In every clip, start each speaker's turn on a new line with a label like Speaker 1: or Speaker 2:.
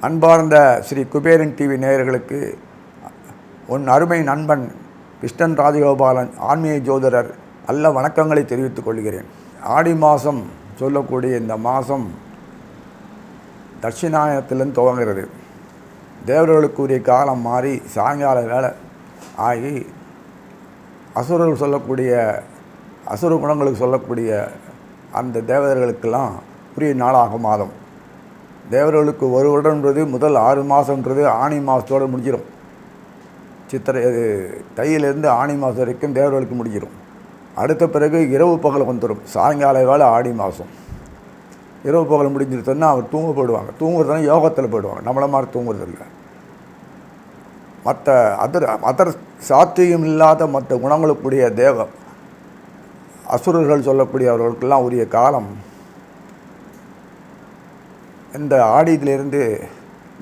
Speaker 1: அன்பார்ந்த ஸ்ரீ குபேரன் டிவி நேயர்களுக்கு உன் அருமை நண்பன் கிருஷ்ணன் ராஜகோபாலன் ஆன்மீக ஜோதிடர் நல்ல வணக்கங்களை தெரிவித்துக் கொள்கிறேன். ஆடி மாதம் சொல்லக்கூடிய இந்த மாதம் தட்சிணாயனத்திலிருந்து துவங்குகிறது. தேவர்களுக்குரிய காலம் மாறி சாயங்கால வேலை ஆகி அசுரர்கள் சொல்லக்கூடிய அசுர குணங்களுக்கு சொல்லக்கூடிய அந்த தேவதர்களுக்கெல்லாம் உரிய நாளாக மாதம். தேவர்களுக்கு ஒரு வருடன்றது முதல் 6 மாதம்ன்றது ஆணி மாதத்தோடு முடிஞ்சிடும். சித்திரை தையிலேருந்து ஆணி மாதம் வரைக்கும் தேவர்களுக்கு முடிஞ்சிடும். அடுத்த பிறகு இரவு பகல் வந்துடும். சாயங்கால வேலை ஆடி மாதம் இரவு பகல் முடிஞ்சிருத்தோன்னா அவர் தூங்க போயிடுவாங்க. தூங்குறதுனா யோகத்தில் போயிடுவாங்க. நம்மளை மாதிரி தூங்குறதில்லை. மற்ற அதர் சாத்தியம் இல்லாத மற்ற குணங்களுக்குரிய அசுரர்கள் சொல்லக்கூடிய அவர்களுக்கெல்லாம் உரிய காலம் இந்த ஆடியிலிருந்து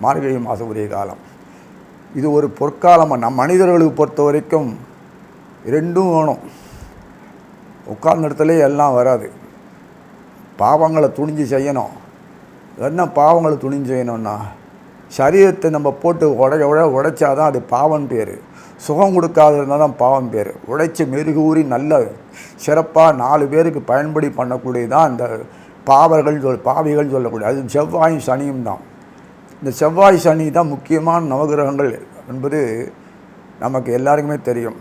Speaker 1: மார்கழி மாதம் உரிய காலம். இது ஒரு பொற்காலமாக நம் மனிதர்களுக்கு பொறுத்த வரைக்கும் ரெண்டும் வேணும். உட்கார்ந்த இடத்துல எல்லாம் வராது. பாவங்களை துணிஞ்சு செய்யணும். என்ன பாவங்களை துணிஞ்சு செய்யணும்னா, சரீரத்தை நம்ம போட்டு உடைச்சாதான் அது பாவம் பேர். சுகம் கொடுக்காத இருந்தால் தான் பாவம் பேர். உடைச்சி மெருகூறி நல்ல சிறப்பாக 4 பேருக்கு பயன்படி பண்ணக்கூடியதான் இந்த பாவிகள் சொல்லக்கூடிய. அது செவ்வாயும் சனியும் தான். இந்த செவ்வாய் சனி தான் முக்கியமான நவகிரகங்கள் என்பது நமக்கு எல்லாருக்குமே தெரியும்.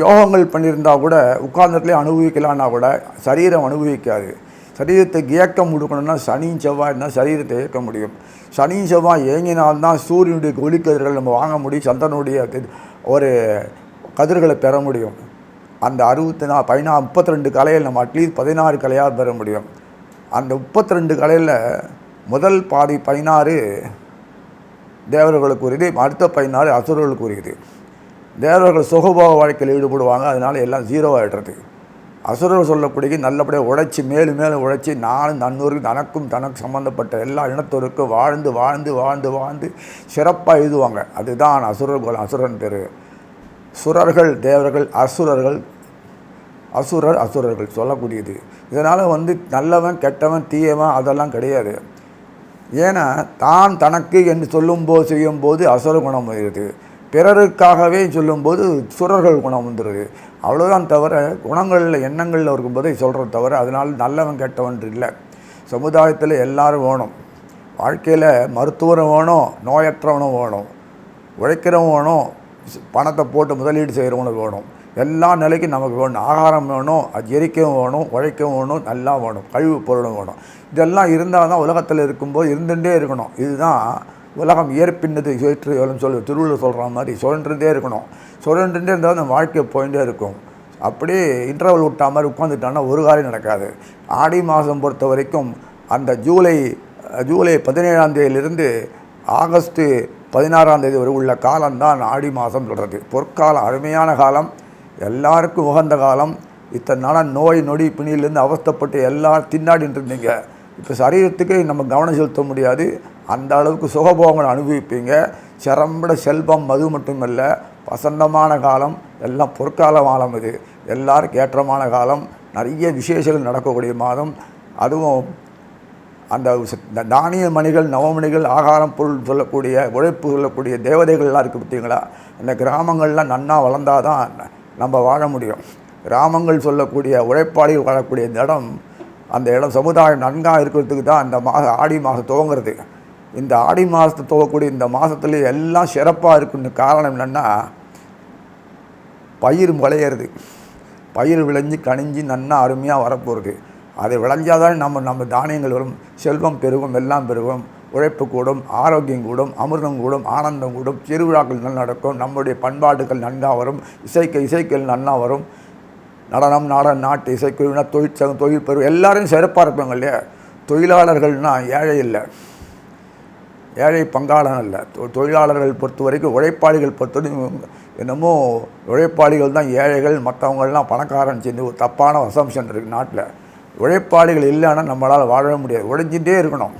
Speaker 1: யோகங்கள் பண்ணியிருந்தால் கூட உட்கார்ந்ததுலேயே அனுபவிக்கலான்னா கூட சரீரம் அனுபவிக்காது. சரீரத்தை இயக்கம் கொடுக்கணும்னா சனியும் செவ்வாய் தான் சரீரத்தை இயக்க முடியும். சனியும் செவ்வாய் இயங்கினால்தான் சூரியனுடைய ஒளிக்கதிர்கள் நம்ம வாங்க முடியும். சந்திரனுடைய ஒரு கதிர்களை பெற முடியும். அந்த 32 கலையில் நம்ம அட்லீஸ்ட் 16 கலையாக பெற முடியும். அந்த 32 கலையில் முதல் பாதி 16 தேவர்களுக்கு உரியது, அடுத்த 16 அசுரர்களுக்கு உரியது. தேவர்கள் சுகபோக வாழ்க்கையில் ஈடுபடுவாங்க. அதனால் எல்லாம் 0 ஆகிடுறது. அசுரர்கள் சொல்லக்கூடிய நல்லபடியாக உழைச்சி மேலும் மேலும் உழைச்சி நன்னூருக்கு தனக்கு சம்மந்தப்பட்ட எல்லா இனத்தோருக்கும் வாழ்ந்து வாழ்ந்து வாழ்ந்து வாழ்ந்து சிறப்பாக எழுதுவாங்க. அதுதான் அசுரன் பேர். சுரர்கள் தேவர்கள், அசுரர்கள் சொல்லக்கூடியது. இதனால் நல்லவன் கெட்டவன் தீயவன் அதெல்லாம் கிடையாது. ஏன்னா தான் தனக்கு என்று சொல்லும்போது செய்யும்போது அசுர குணம் வருது. பிறருக்காகவே சொல்லும்போது சுரர்கள் குணம் வந்துடுது. அவ்வளோதான் தவிர குணங்களில் எண்ணங்களில் இருக்கும்போது சொல்கிறத தவிர அதனால் நல்லவன் கெட்டவன் இல்லை. சமுதாயத்தில் எல்லோரும் வேணும். வாழ்க்கையில் மருத்துவரும் வேணும், நோயற்றவனும் வேணும், உழைக்கிறவன் வேணும், பணத்தை போட்டு முதலீடு செய்கிறவனுக்கு வேணும். எல்லா நிலைக்கும் நமக்கு வேணும். ஆகாரம் வேணும், எரிக்கவும் வேணும், உழைக்கவும் வேணும், நல்லா வேணும், கழிவு பொருளும் வேணும். இதெல்லாம் இருந்தால் தான் உலகத்தில் இருக்கும்போது இருந்துகிட்டே இருக்கணும். இதுதான் உலகம் ஏற்பின்னது ஏற்று திருவள்ளுவர் சொல்கிற மாதிரி சுழன்றுட்டே இருக்கணும். சுழன்றுட்டே இருந்தால் அந்த வாழ்க்கை போயிட்டே இருக்கும். அப்படியே இன்டர்வல் விட்டா மாதிரி உட்காந்துட்டான்னா ஒரு காரியம் நடக்காது. ஆடி மாதம் பொறுத்த வரைக்கும் அந்த ஜூலை 17ஆம் தேதியிலிருந்து ஆகஸ்ட்டு 16ஆம் தேதி வரை உள்ள காலம்தான் ஆடி மாதம் சொல்கிறது. பொற்காலம், அருமையான காலம், எல்லாருக்கும் உகந்த காலம். இத்தனை நாளாக நோய் நொடி பிணியிலேருந்து அவஸ்தைப்பட்டு எல்லோரும் திண்டாடிட்டு இருந்தீங்க. இப்போ சரீரத்துக்கு நம்ம கவனம் செலுத்த முடியாது. அந்த அளவுக்கு சுகபோகங்களை அனுபவிப்பீங்க. சிறம்பட செல்வம் மது மட்டுமல்ல, வசந்தமான காலம், எல்லாம் பொற்கால காலம். இது எல்லாருக்கும் ஏற்றமான காலம். நிறைய விசேஷங்கள் நடக்கக்கூடிய மாதம். அதுவும் அந்த தானிய மணிகள், நவமணிகள், ஆகாரம் பொருள் சொல்லக்கூடிய உழைப்பு சொல்லக்கூடிய தேவதைகள்லாம் இருக்குது பார்த்தீங்களா. அந்த கிராமங்கள்லாம் நன்னா வளர்ந்தால் தான் நம்ம வாழ முடியும். கிராமங்கள் சொல்லக்கூடிய உழைப்பாளிகள் வாழக்கூடிய இந்த இடம், அந்த இடம் சமுதாயம் நன்காக இருக்கிறதுக்கு தான் அந்த ஆடி மாதம் துவங்கிறது. இந்த ஆடி மாதத்தை துவங்கக்கூடிய இந்த மாதத்துலேயே எல்லாம் சிறப்பாக இருக்குன்னு காரணம் என்னென்னா, பயிர் விளையிறது. பயிர் விளைஞ்சி கனிஞ்சி நன்னா அருமையாக வரப்போகிறது. அதை விளைஞ்சாதான் நம்ம தானியங்கள் வரும், செல்வம் பெருகும், எல்லாம் பெருகும், உழைப்பு கூடும், ஆரோக்கியம் கூடும், அமிர்தம் கூடும், ஆனந்தம் கூடும், திருவிழாக்கள் நல்லா நடக்கும், நம்முடைய பண்பாடுகள் நன்றாக வரும், இசைக்கள் நல்லா வரும். நடனம், நாட்டு இசைக்குழுவினா தொழில் பெருகும், எல்லோரும் சிறப்பாக இருப்பாங்க இல்லையா. தொழிலாளர்கள்னால் ஏழை இல்லை, ஏழை பங்காளன் இல்லை. தொழிலாளர்கள் பொறுத்த வரைக்கும், உழைப்பாளிகள் பொறுத்தவரைக்கும் என்னமோ உழைப்பாளிகள் தான் ஏழைகள், மற்றவங்கள்லாம் பணக்காரன் சேர்ந்து ஒரு தப்பான அசம்ஷன் இருக்குது நாட்டில். உழைப்பாளிகள் இல்லைன்னா நம்மளால் வாழ முடியாது. உழைச்சிட்டே இருக்கணும்.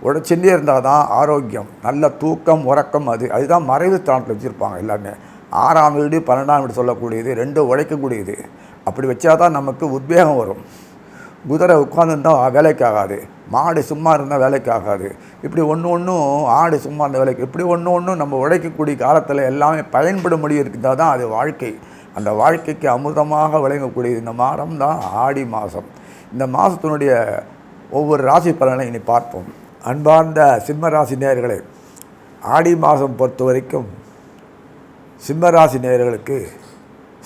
Speaker 1: உழைச்சிட்டே இருந்தால் தான் ஆரோக்கியம், நல்ல தூக்கம், உறக்கம். அதுதான் மறைவு ஸ்தானத்தில் வச்சுருப்பாங்க எல்லாமே. 6ஆம் வீடு 12ஆம் வீடு சொல்லக்கூடியது ரெண்டும் உழைக்கக்கூடியது. அப்படி வச்சா தான் நமக்கு உத்வேகம் வரும். குதிரை உட்காந்துருந்தால் வேலைக்கு ஆகாது, மாடு சும்மா இருந்தால் வேலைக்கு ஆகாது. இப்படி ஒன்றும் ஆடு சும்மா இருந்த வேலைக்கு இப்படி ஒன்றும் நம்ம உழைக்கக்கூடிய காலத்தில் எல்லாமே பயன்படும்படி இருந்தால் தான் அது வாழ்க்கை. அந்த வாழ்க்கைக்கு அமுதமாக விளங்கக்கூடிய இந்த மாதம் தான் ஆடி மாதம். இந்த மாதத்தினுடைய ஒவ்வொரு ராசி பலனை இனி பார்ப்போம். அன்பார்ந்த சிம்ம ராசி நேயர்களே, ஆடி மாதம் பொறுத்த வரைக்கும் சிம்மராசி நேயர்களுக்கு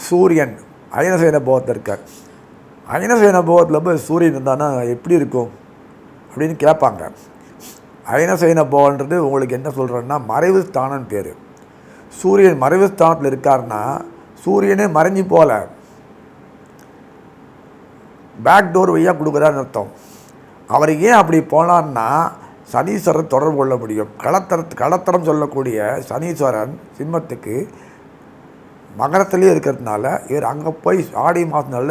Speaker 1: சூரியன் அயனசேன போகத்தில் இருக்கார். அயனசேன போகத்தில் போய் சூரியன் இருந்தான்னா எப்படி இருக்கும் அப்படின்னு கேட்பாங்க. அயனசேன போகன்றது உங்களுக்கு என்ன சொல்கிறேன்னா மறைவு ஸ்தானம்னு பேர். சூரியன் மறைவு ஸ்தானத்தில் இருக்காருன்னா சூரியனே மறைஞ்சி போகல, பேக் டோர் வழியாக கொடுக்குறாருன்னு அர்த்தம். அவர் ஏன் அப்படி போனார்னா சனீஸ்வரன் தொடர்பு கொள்ள முடியும். களத்திரம் சொல்லக்கூடிய சனீஸ்வரன் சிம்மத்துக்கு மகரத்திலே இருக்கிறதுனால இவர் அங்கே போய் ஆடி மாதனால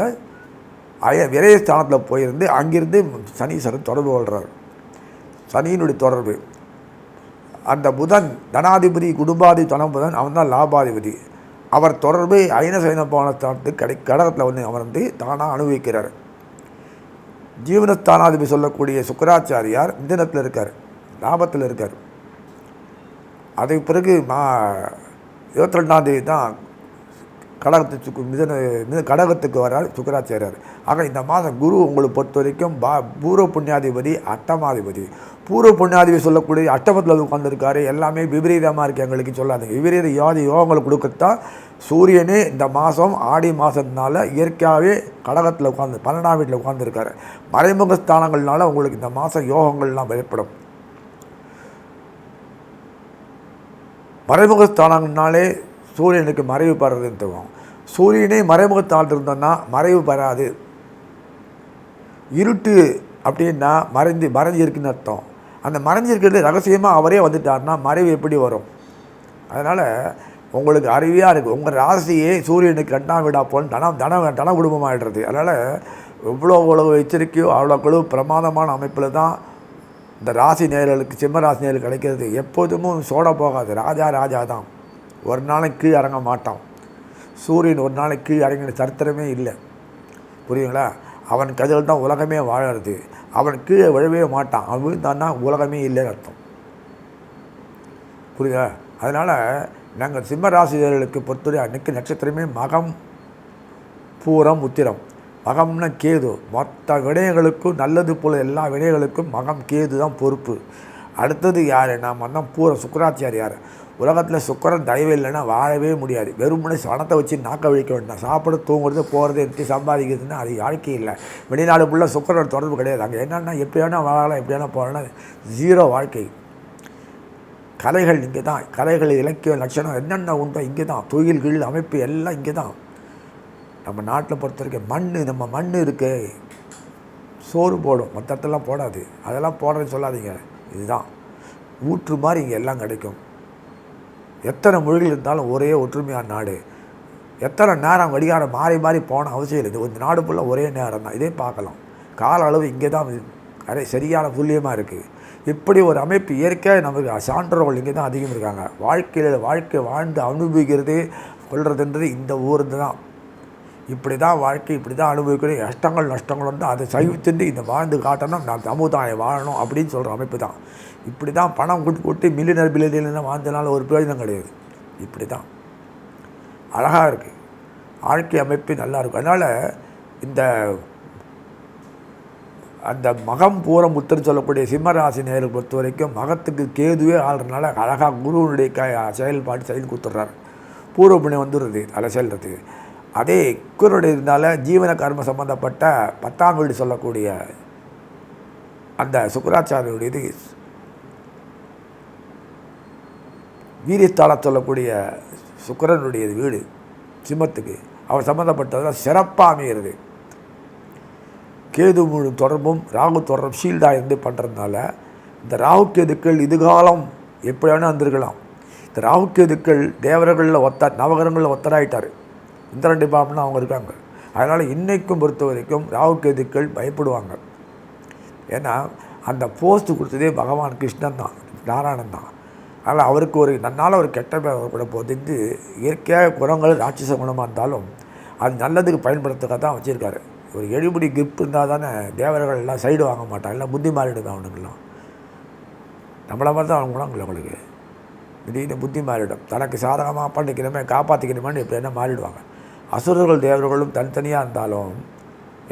Speaker 1: விரயஸ்தானத்தில் போயிருந்து அங்கிருந்து சனீஸ்வரன் தொடர்பு கொள்கிறார். சனியினுடைய தொடர்பு அந்த புதன் தனாதிபதி குடும்பாதி புதன் அவன் தான் லாபாதிபதி. அவர் தொடர்பு அயனசேன போனஸ்தானத்துக்கு கடகத்தில் வந்து அமர்ந்து தானாக அனுபவிக்கிறார். ஜீவனஸ்தானாதிபதி சொல்லக்கூடிய சுக்கராச்சாரியார் மிதனத்தில் இருக்கார், லாபத்தில் இருக்கார். அதுக்கு பிறகு 22ஆம் தேதி தான் கடகத்துக்கு வரார் சுக்கராச்சாரியார். ஆக இந்த மாதம் குரு உங்களுக்கு பொறுத்த வரைக்கும் பூர்வ புண்ணியாதிபதி அட்டமாதிபதி. பூர்வ புண்ணியாதிபதி சொல்லக்கூடிய அட்டமத்தில் உட்காந்துருக்காரு. எல்லாமே விபரீதமாக இருக்குது எங்களுக்கு சொல்லாதீங்க. விபரீத யோகங்களை கொடுக்கத்தான் சூரியனே இந்த மாதம் ஆடி மாதத்தினால இயற்கையாகவே கடகத்தில் உட்காந்து 12ஆம் வீட்டில் உட்காந்துருக்காரு. மறைமுக ஸ்தானங்கள்னால உங்களுக்கு இந்த மாதம் யோகங்கள்லாம் வெளிப்படும். மறைமுக ஸ்தானங்கள்னாலே சூரியனுக்கு மறைவு பெறதுன்னு தருவோம். சூரியனே மறைமுகத்தால் இருந்தோன்னா மறைவு பெறாது. இருட்டு அப்படின்னா மறைஞ்சு இருக்குன்னு அர்த்தம். அந்த மறைஞ்சிருக்கிறது ரகசியமாக அவரே வந்துட்டார்னா மறைவு எப்படி வரும்? அதனால் உங்களுக்கு அறிவியாக இருக்குது. உங்கள் ராசியே சூரியனுக்கு 2ஆம் வீடாக போல் தன குடும்பமாகிடுறது. அதனால் எவ்வளோ எச்சரிக்கையோ அவ்வளோ பிரமாதமான அமைப்பில் தான் இந்த ராசி நேயர்களுக்கு சிம்ம ராசி நேயர்களுக்கு கிடைக்கிறது. எப்போதும் சோட போகாது. ராஜா தான். ஒரு நாளைக்கு கீழ் இறங்க மாட்டான். சூரியன் ஒரு நாளைக்கு கீழ் இறங்கின சரித்திரமே இல்லை. புரியுங்களா? அவன் கதில் தான் உலகமே வாழறது. அவன் கீழே விழவே மாட்டான். அவன் விழுந்தான்னா உலகமே இல்லைன்னு அர்த்தம். புரியுதா? அதனால் நாங்கள் சிம்ம ராசிகளுக்கு பொறுத்தவரை அன்றைக்கி நட்சத்திரமே மகம் பூரம் உத்திரம். மகம்னா கேது. மொத்த விடயங்களுக்கும் நல்லது போல் எல்லா விடயங்களுக்கும் மகம் கேது தான் பொறுப்பு. அடுத்தது யார்? நாம் தான் பூரம் சுக்கராச்சாரியார். உலகத்தில் சுக்கரன் தயவு இல்லைன்னா வாழவே முடியாது. வெறுமனே சனத்தை வச்சு நாக்க வழிக்க வேண்டாம். சாப்பிட தூங்குறது போகிறது எடுத்து சம்பாதிக்கிறதுன்னு அது வாழ்க்கை இல்லை. வெளிநாடு ஃபுல்லாக சுக்கரன் தொடர்பு கிடையாது. அங்கே என்னென்னா எப்படி வேணால் வாழலாம், எப்படி வேணால் போகலாம், ஜீரோ வாழ்க்கை. கலைகள் இங்கே தான். கலைகள் இலக்கிய லட்சணம் என்னென்ன உண்டோ இங்கே தான். தொழில்கள் அமைப்பு எல்லாம் இங்கே தான். நம்ம நாட்டில் பொறுத்த வரைக்கும் நம்ம மண் இருக்குது, சோறு போடும், மற்ற இடத்துலாம் போடாது. அதெல்லாம் போடுறேன்னு சொல்லாதீங்க. இதுதான் ஊற்று மாதிரி இங்கே எல்லாம் கிடைக்கும். எத்தனை மொழிகள் இருந்தாலும் ஒரே ஒற்றுமையான நாடு. எத்தனை நேரம் கடிகாரம் மாறி போன அவசியம் இல்லை. இந்த நாடு ஃபுல்லாக ஒரே நேரம் தான். இதே பார்க்கலாம். கால அளவு இங்கே தான் சரியான துல்லியமாக இருக்குது. இப்படி ஒரு அமைப்பு இயற்கையாக நமக்கு சான்றோர்கள் இங்கே தான் அதிகம் இருக்காங்க. வாழ்க்கை வாழ்ந்து அனுபவிக்கிறது கொள்வதுன்றது இந்த ஊர் தான். இப்படி தான் வாழ்க்கை, இப்படி தான் அனுபவிக்கிறது. நஷ்டங்கள் வந்து அதை சகித்துட்டு இந்த வாழ்ந்து காட்டணும், நான் சமுதாயம் வாழணும் அப்படின்னு சொல்கிற அமைப்பு தான். இப்படி தான் பணம் கூட்டி பில்லியனர் வாழ்ந்தனால ஒரு பிரயோஜனம் கிடையாது. இப்படி தான் அழகாக இருக்குது வாழ்க்கை அமைப்பு, நல்லாயிருக்கும். அதனால் அந்த மகம் பூரம் உத்தரம் சொல்லக்கூடிய சிம்மராசி நேரை பொறுத்த வரைக்கும் மகத்துக்கு கேதுவே ஆள்றதுனால அழகாக குருவனுடைய செயல்பாடு செயல் கொடுத்துட்றாரு. பூர்வ புண்ணியம் வந்துடுறது அதில் செல்றதுக்கு. அதே குருடைய இருந்தால ஜீவன கர்ம சம்பந்தப்பட்ட 10ஆம் வீடு சொல்லக்கூடிய அந்த சுக்கராச்சாரியுடையது வீரியஸ்தான சொல்லக்கூடிய சுக்கரனுடைய வீடு சிம்மத்துக்கு அவர் சம்மந்தப்பட்டதெல்லாம் சிறப்பாக அமைகிறது. கேது முழு தொடர்பும் ராகு தொடர்பும் ஷீல்டாக இருந்து பண்ணுறதுனால இந்த ராகு கேதுக்கள் இதுகாலம் எப்படி வேணால் வந்திருக்கலாம். இந்த ராகு கேதுக்கள் தேவர்களில் நவகரங்களில் ஒத்தராயிட்டார். இந்திரன் டிபார்ட்மெண்ட் அவங்க இருக்காங்க. அதனால் இன்றைக்கும் பொறுத்த வரைக்கும் ராகு கேதுக்கள் பயப்படுவாங்க. ஏன்னா அந்த போஸ்ட்டு கொடுத்ததே பகவான் கிருஷ்ணன் தான், நாராயணன் தான். அதனால் அவருக்கு ஒரு நன்னால் ஒரு கெட்ட கூட போதிந்து இயற்கையாக குணங்கள் ராட்சச குணமாக இருந்தாலும் அது நல்லதுக்கு பயன்படுத்துக்க தான் வச்சுருக்காரு. ஒரு எழுபடி கிப் இருந்தால் தானே தேவர்கள் எல்லாம் சைடு வாங்க மாட்டான், எல்லாம் புத்தி மாறிடுது அவனுங்கெல்லாம். நம்மளை மாதிரி தான் அவங்க குணங்கள் அவங்களுக்கு திடீர்னு புத்தி மாறிடும். தனக்கு சாதகமாக பண்ணிக்கணுமே காப்பாற்றிக்கணுமேனு எப்படி என்ன மாறிடுவாங்க. அசுரர்கள் தேவர்களும் தனித்தனியாக இருந்தாலும்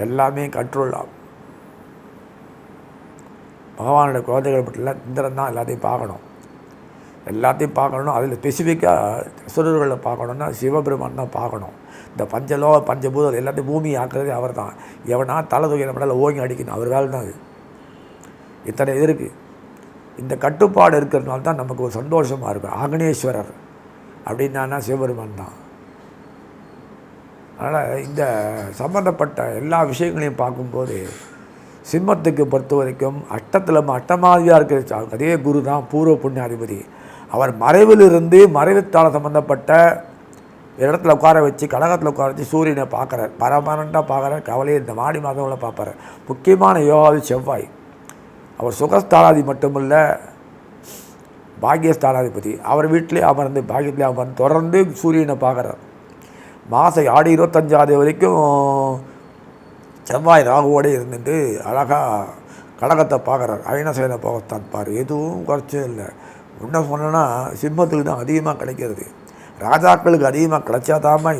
Speaker 1: எல்லாமே கண்ட்ரோல் ஆகும். பகவானுடைய குழந்தைகள் மட்டும் இந்திரன் தான் எல்லாத்தையும் பார்க்கணும், எல்லாத்தையும் பார்க்கணும். அதில் ஸ்பெசிஃபிக்காக அசுரர்களை பார்க்கணுன்னா சிவபெருமான் தான் பார்க்கணும். இந்த பஞ்சபூதம் எல்லாத்தையும் பூமி ஆக்குறதே அவர் தான். எவனா தலை தூக்கின படல ஓங்கி அடிக்கணும், அவர் வேலை தான் அது. இத்தனை இது இருக்குது. இந்த கட்டுப்பாடு இருக்கிறதுனால தான் நமக்கு ஒரு சந்தோஷமாக இருக்கும். ஆக்னேஸ்வரர் அப்படின்னா சிவபெருமான் தான். அதனால் இந்த சம்பந்தப்பட்ட எல்லா விஷயங்களையும் பார்க்கும்போது சிம்மத்துக்கு பொறுத்த வரைக்கும் அட்டமாதியாக இருக்கிற அதே குரு தான் பூர்வ புண்ணியாதிபதி. அவர் மறைவிலிருந்து மறைவுத்தால் சம்மந்தப்பட்ட இடத்துல உட்கார வச்சு கடகத்தில் உட்கார வச்சு சூரியனை பார்க்குறார், பரமனண்டாக பார்க்குறார். கவலையை இந்த மாடி மாதங்களில் பார்ப்பார். முக்கியமான யோகாவி செவ்வாய். அவர் சுகஸ்தானாதி மட்டுமல்ல, பாக்கியஸ்தானாதிபதி. அவர் வீட்டிலே அமர்ந்து பாக்கியத்திலே அமர்ந்து தொடர்ந்து சூரியனை பார்க்குறார். மாதம் ஆடி 25 வரைக்கும் செவ்வாய் ராகுவோடு இருந்துட்டு அழகாக கடகத்தை பார்க்குறார். அயனசேன போகத்தான் பார், எதுவும் குறைச்சே இல்லை. இன்னும் சொன்னோன்னா சிம்மத்துக்கு தான் அதிகமாக கிடைக்கிறது. ராஜாக்களுக்கு அதிகமாக கிடைச்சாதாம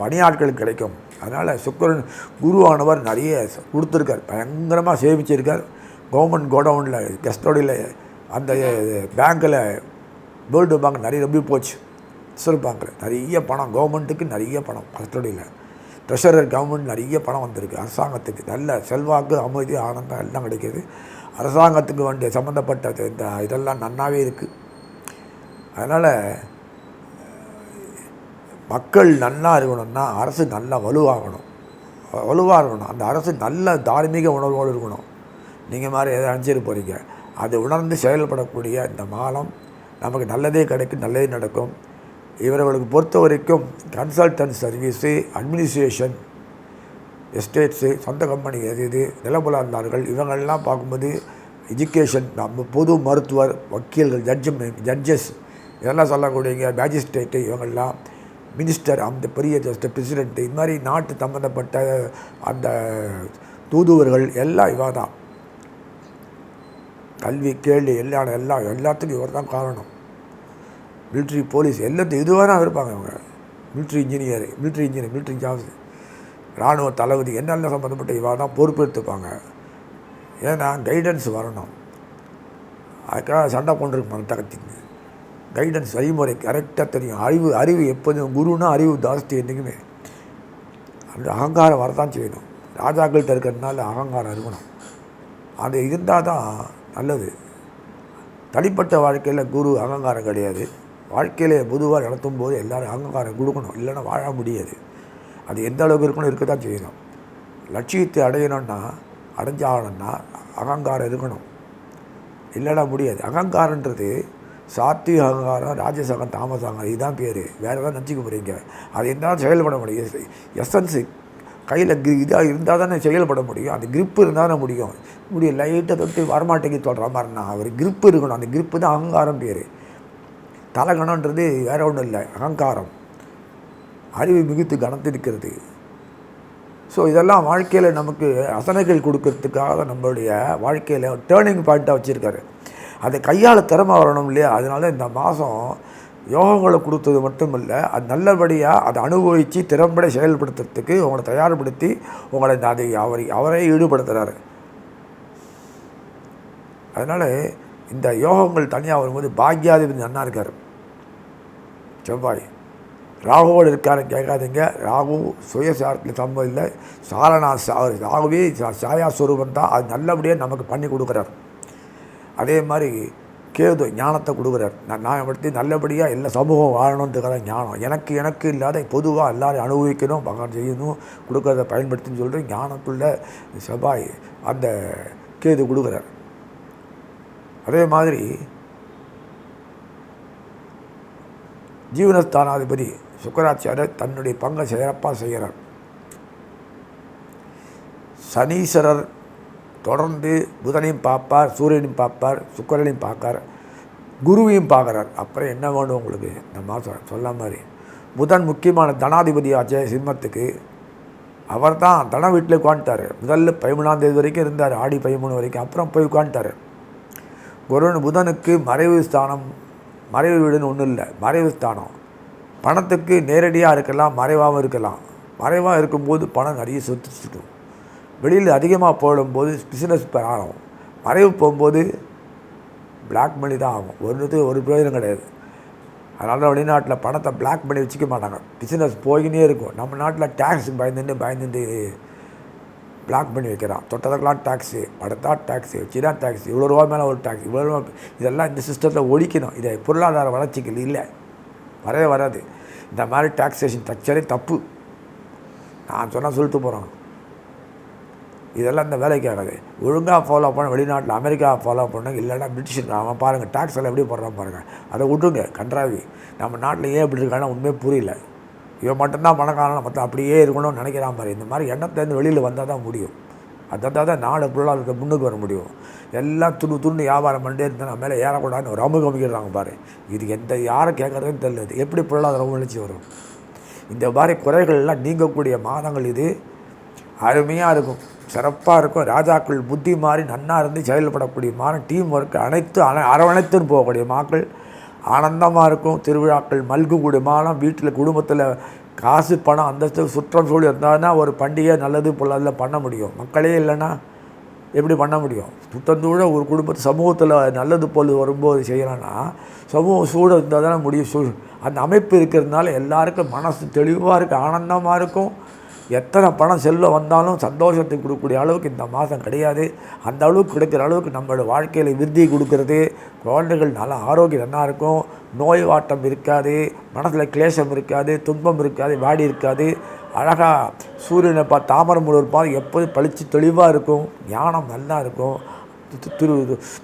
Speaker 1: பணியாட்களுக்கு கிடைக்கும். அதனால் சுக்கிரன் குருவானவர் நிறைய கொடுத்துருக்கார், பயங்கரமாக சேமிச்சிருக்கார். கவர்மெண்ட் கோடவுனில் கஸ்டடியில் அந்த பேங்க்கில் வேர்ல்டு பேங்க் நிறைய ரொம்ப போச்சு. ரிசர்வ் பேங்க்கில் நிறைய பணம், கவர்மெண்ட்டுக்கு நிறைய பணம் கஸ்டடியில். ட்ரெஷரர் கவர்மெண்ட் நிறைய பணம் வந்திருக்கு. அரசாங்கத்துக்கு நல்ல செல்வாக்கு, அமைதி, ஆனந்தம் எல்லாம் கிடைக்கிது. அரசாங்கத்துக்கு வேண்டிய சம்மந்தப்பட்ட இந்த இதெல்லாம் நன்னாவே இருக்குது. அதனால் மக்கள் நல்லா இருக்கணும்னா அரசு நல்லா வலுவாக இருக்கணும். அந்த அரசு நல்ல தார்மீக உணர்வோடு இருக்கணும். நீங்கள் மாதிரி எதை அனுப்பிச்சிட்டு போகிறீங்க, அது உணர்ந்து செயல்படக்கூடிய இந்த மாதம் நமக்கு நல்லதே கிடைக்கும், நல்லதே நடக்கும். இவர்களுக்கு பொறுத்த வரைக்கும் கன்சல்டன்ட் சர்வீஸு, அட்மினிஸ்ட்ரேஷன், எஸ்டேட்ஸு, சொந்த கம்பெனி இது நிலப்புலாந்தார்கள், இவங்கள்லாம் பார்க்கும்போது எஜுகேஷன், நம்ம பொது மருத்துவர், வக்கீல்கள், ஜட்ஜஸ் இதெல்லாம் சொல்லக்கூடியங்க, மேஜிஸ்ட்ரேட்டு, இவங்கள்லாம் மினிஸ்டர், அந்த பெரிய பிரசிடெண்ட்டு, இது மாதிரி நாட்டு சம்மந்தப்பட்ட அந்த தூதுவர்கள் எல்லாம் இவ தான். கல்வி, கேள்வி எல்லாத்துக்கும் இவர் தான் காரணம். மிலிட்ரி, போலீஸ் எல்லாத்தையும் இதுவாக தான் இருப்பாங்க. அவங்க மிலிட்ரி இன்ஜினியர், மிலிட்ரி ஜாப்ஸ், இராணுவ தளபதி என்னெல்லாம் சம்மந்தப்பட்ட இவா தான் பொறுப்பெடுத்துப்பாங்க. ஏன்னா கைடன்ஸ் வரணும். அதுக்காக சண்டை கொண்டிருப்பாங்க தகத்திங்க. கைடன்ஸ் வழிமுறை கரெக்டாக தெரியும். அறிவு எப்போதும் குருன்னா அறிவு ஜாஸ்தி என்றைக்குமே. அந்த அகங்காரம் வரதான் செய்யணும். ராஜாக்கள்கிட்ட இருக்கிறதுனால அகங்காரம் இருக்கணும். அது இருந்தால் தான் நல்லது. தனிப்பட்ட வாழ்க்கையில் குரு அகங்காரம் கிடையாது. வாழ்க்கையில் பொதுவாக நடத்தும் போது எல்லோரும் அகங்காரம் கொடுக்கணும், இல்லைன்னா வாழ முடியாது. அது எந்த அளவுக்கு இருக்கணும், இருக்க தான் செய்யணும். லட்சியத்தை அடைஞ்சாகணும்னா அகங்காரம் இருக்கணும், இல்லைன்னா முடியாது. அகங்காரன்றது சாத்விக அகங்காரம், ராஜசகம், தாமசகம், இதுதான் பேர். வேறு எதாவது நினச்சிக்க போகிறீங்க. அது இருந்தாலும் செயல்பட முடியும். எசன்ஸு கையில் இதாக இருந்தால் தானே செயல்பட முடியும். அந்த கிரிப்பு இருந்தால் தானே முடியும். லைட்டை தொட்டு வரமாட்டேங்கி சொல்கிற மாதிரினா ஒரு கிரிப்பு இருக்கணும். அந்த கிரிப்பு தான் அகங்காரம் பேர். தலைகணன்றது வேறு ஒன்றும் இல்லை, அகங்காரம். அறிவு மிகுத்து கனத்திருக்கிறது. ஸோ இதெல்லாம் வாழ்க்கையில் நமக்கு அசனைகள் கொடுக்கறதுக்காக நம்மளுடைய வாழ்க்கையில் டேர்னிங் பாயிண்ட்டாக வச்சுருக்காரு. அதை கையாள திறமை வரணும் இல்லையா? அதனால இந்த மாதம் யோகங்களை கொடுத்தது மட்டும் இல்லை, அது நல்லபடியாக அதை அனுபவித்து திறம்பட செயல்படுத்துறதுக்கு உங்களை தயார்படுத்தி உங்களை அதை அவரே ஈடுபடுத்துகிறாரு. அதனால் இந்த யோகங்கள் தனியாக வரும்போது பாக்யாதிபதி நன்னா இருக்கார். செவ்வாய் ராகுவோடு இருக்காருன்னு கேட்காதீங்க. ராகு சுயசாரத்தில் சம்பவம் இல்லை, ராகுவே சாயாஸ்வரூபம் தான். அது நல்லபடியாக நமக்கு பண்ணி கொடுக்குறார். அதே மாதிரி கேது ஞானத்தை கொடுக்குறார். நான் படுத்தி நல்லபடியாக எல்லா சமூகம் வாழணுன்றதுக்காக ஞானம். எனக்கு இல்லாத பொதுவாக எல்லோரும் அனுபவிக்கணும், பகவான் செய்யணும், கொடுக்குறத பயன்படுத்தின்னு சொல்கிற ஞானத்துள்ள செவ்வாய் அந்த கேது கொடுக்குறார். அதே மாதிரி ஜீவனஸ்தானாதிபதி சுக்கராச்சாரியர் தன்னுடைய பங்கை சிறப்பாக செய்கிறார். சனீஸ்வரர் தொடர்ந்து புதனையும் பார்ப்பார், சூரியனையும் பார்ப்பார், சுக்கிரனையும் பார்க்கார். குருவையும் பார்க்குறார். அப்புறம் என்ன வேணும் உங்களுக்கு இந்த மாதம் சொல்ல மாதிரி. புதன் முக்கியமான தனாதிபதி ஆச்சே சிம்மத்துக்கு. அவர் தான் தன வீட்டில் உட்காந்துட்டார். முதல்ல 13ஆம் தேதி வரைக்கும் இருந்தார், ஆடி 13 வரைக்கும். அப்புறம் போய் உட்காந்துட்டார். புதனுக்கு மறைவு ஸ்தானம், மறைவு வீடுன்னு ஒன்றும் இல்லை, மறைவு ஸ்தானம். பணத்துக்கு நேரடியாக இருக்கலாம், மறைவாகவும் இருக்கலாம். மறைவாக இருக்கும்போது பணம் நிறைய சுற்றும். வெளியில் அதிகமாக போடும்போது பிஸ்னஸ் ஆகும். மறைவு போகும்போது பிளாக் மணி தான் ஆகும். ஒரு பிரயோஜனம் கிடையாது. அதனால தான் வெளிநாட்டில் பணத்தை பிளாக் பண்ணி வச்சுக்க மாட்டாங்க. பிஸ்னஸ் போயினே இருக்கும். நம்ம நாட்டில் டேக்ஸ் பயந்துட்டு பிளாக் பண்ணி வைக்கிறான். தொட்டதுக்கெல்லாம் டேக்ஸு, படுத்தா டேக்ஸு, வச்சுனா டேக்ஸ், இவ்வளோ ரூபா மேலே ஒரு டேக்ஸ், இவ்வளோ ரூபா. இதெல்லாம் இந்த சிஸ்டத்தில் ஒழிக்கணும். இதை பொருளாதார வளர்ச்சிக்கு இல்லை, வரவே வராது. இந்த மாதிரி டாக்ஸேஷன் ஸ்ட்ரக்சரே தப்பு. நான் சொன்னால் சொல்லிட்டு போகிறோம். இதெல்லாம் இந்த வேலைக்கு ஆகாது. ஒழுங்காக ஃபாலோ பண்ண வெளிநாட்டில் அமெரிக்கா ஃபாலோ பண்ணாங்க. இல்லைன்னா பிரிட்டிஷ் அவன் பாருங்கள் டேக்ஸ் எல்லாம் எப்படி போடுறான் பாருங்கள். அதை விட்டுருங்க கன்றாவி. நம்ம நாட்டில் ஏன் இப்படி இருக்கான்னா உண்மையே புரியல. இவன் மட்டும்தான் பணக்காரன், மற்ற அப்படியே இருக்கணும்னு நினைக்கிறான் மாதிரி. இந்த மாதிரி எண்ணத்துலேருந்து வெளியில் வந்தால் தான் முடியும். அதான் தான் நாடு பொருளாதாரத்தை முன்னுக்கு வர முடியும். எல்லாம் துண்டு வியாபாரம் பண்ணிட்டே இருந்தால் மேலே ஏறக்கூடாதுன்னு ஒரு அமைக்கிறாங்க பாரு. இது யாரை கேட்குறதுன்னு தெரியல. எப்படி பொருளாதாரம் வளர்ச்சி வரும்? இந்த மாதிரி குறைகள்லாம் நீங்கக்கூடிய மாதங்கள் இது. அருமையாக இருக்கும், சிறப்பாக இருக்கும். ராஜாக்கள் புத்தி மாதிரி நன்னா இருந்து செயல்படக்கூடிய மாதம். டீம் ஒர்க்கு அரவணைத்துன்னு போகக்கூடிய மக்கள் ஆனந்தமாக இருக்கும். திருவிழாக்கள் மல்கக்கூடிய மாதம். வீட்டில் குடும்பத்தில் காசு பணம் அந்தஸ்து சுற்றம் சூழல் இருந்தால்னா ஒரு பண்டிகை நல்லது பொருளாதாரம் பண்ண முடியும். மக்களே இல்லைன்னா எப்படி பண்ண முடியும்? சுத்தந்தூட ஒரு குடும்பத்து சமூகத்தில் நல்லது பொருள் வரும்போது செய்யலான்னா சமூகம் சூழல் இருந்தால் தானே முடியும். அந்த அமைப்பு இருக்கிறதுனால எல்லாருக்கும் மனசு தெளிவாக இருக்குது, ஆனந்தமாக இருக்கும். எத்தனை பணம் செல்வ வந்தாலும் சந்தோஷத்தை கொடுக்கக்கூடிய அளவுக்கு இந்த மாதம் கிடையாது. அந்த அளவுக்கு கிடைக்கிற அளவுக்கு நம்மளோட வாழ்க்கையில் விருத்தி கொடுக்கறது. குழந்தைகள் நல்லா ஆரோக்கியம் நல்லா இருக்கும். நோய் வாட்டம் இருக்காது, மனசில் கிளேசம் இருக்காது, துன்பம் இருக்காது, வாடி இருக்காது. அழகாக சூரியனை பார்த்து தாமரமுழர் பார்த்து எப்போதும் பளிச்சு தெளிவாக இருக்கும். ஞானம் நல்லா இருக்கும்.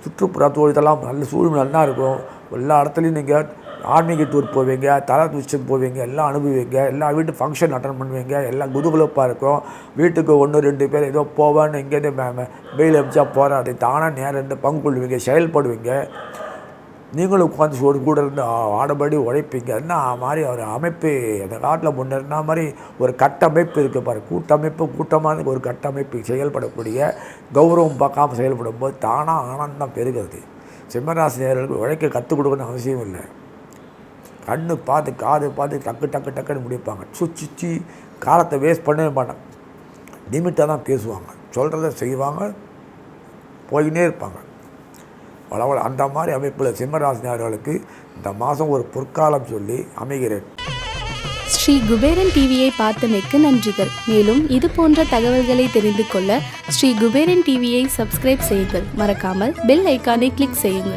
Speaker 1: சுற்றுப்புறத்தோடு இதெல்லாம் நல்ல சூழ்நிலை நல்லா இருக்கும். எல்லா இடத்துலையும் நீங்கள் ஆன்மீக டூர் போவீங்க, தலை துச்சம் போவீங்க, எல்லாம் அனுபவிங்க. எல்லா வீட்டு ஃபங்க்ஷன் அட்டன் பண்ணுவீங்க. எல்லாம் குதுகுலப்பாக இருக்கும். வீட்டுக்கு 1-2 பேர் ஏதோ போவான்னு இங்கேருந்து வெயில் அமிச்சா போகாது. தானாக நேரம் இருந்து பங்கு கொள்வீங்க, செயல்படுவீங்க. நீங்களும் உட்காந்து கூட இருந்து ஆடபடி உழைப்பீங்க. என்ன மாதிரி ஒரு அமைப்பு அந்த காட்டில் முன்னேறினா மாதிரி ஒரு கட்டமைப்பு இருக்குது பாரு. கூட்டமான ஒரு கட்டமைப்பு செயல்படக்கூடிய கௌரவம் பார்க்காம செயல்படும் போது தானாக ஆனந்தம் பெருகிறது. சிம்மராசினியர்களுக்கு உழைக்க கற்றுக் கொடுக்கணும்னு அவசியம் இல்லை. கண்ணு பார்த்து காது பார்த்து டக்குன்னு முடிப்பாங்க. சுற்றி காலத்தை வேஸ்ட் பண்ணவே மாட்டாங்க. லிமிட்டாக தான் பேசுவாங்க, சொல்கிறத செய்வாங்க, போயினே இருப்பாங்க. வளவள அந்த மாதிரி அமைப்பில் சிம்மராசினியர்களுக்கு இந்த மாதம் ஒரு பொற்காலம் சொல்லி அமைகிறேன்.
Speaker 2: ஸ்ரீ குபேரன் டிவியை பார்த்தமைக்கு நன்றிகள். மேலும் இது போன்ற தகவல்களை தெரிந்து கொள்ள ஸ்ரீ குபேரன் டிவியை சப்ஸ்கிரைப் செய்யுங்கள். மறக்காமல் பெல் ஐக்கானை கிளிக் செய்யுங்கள்.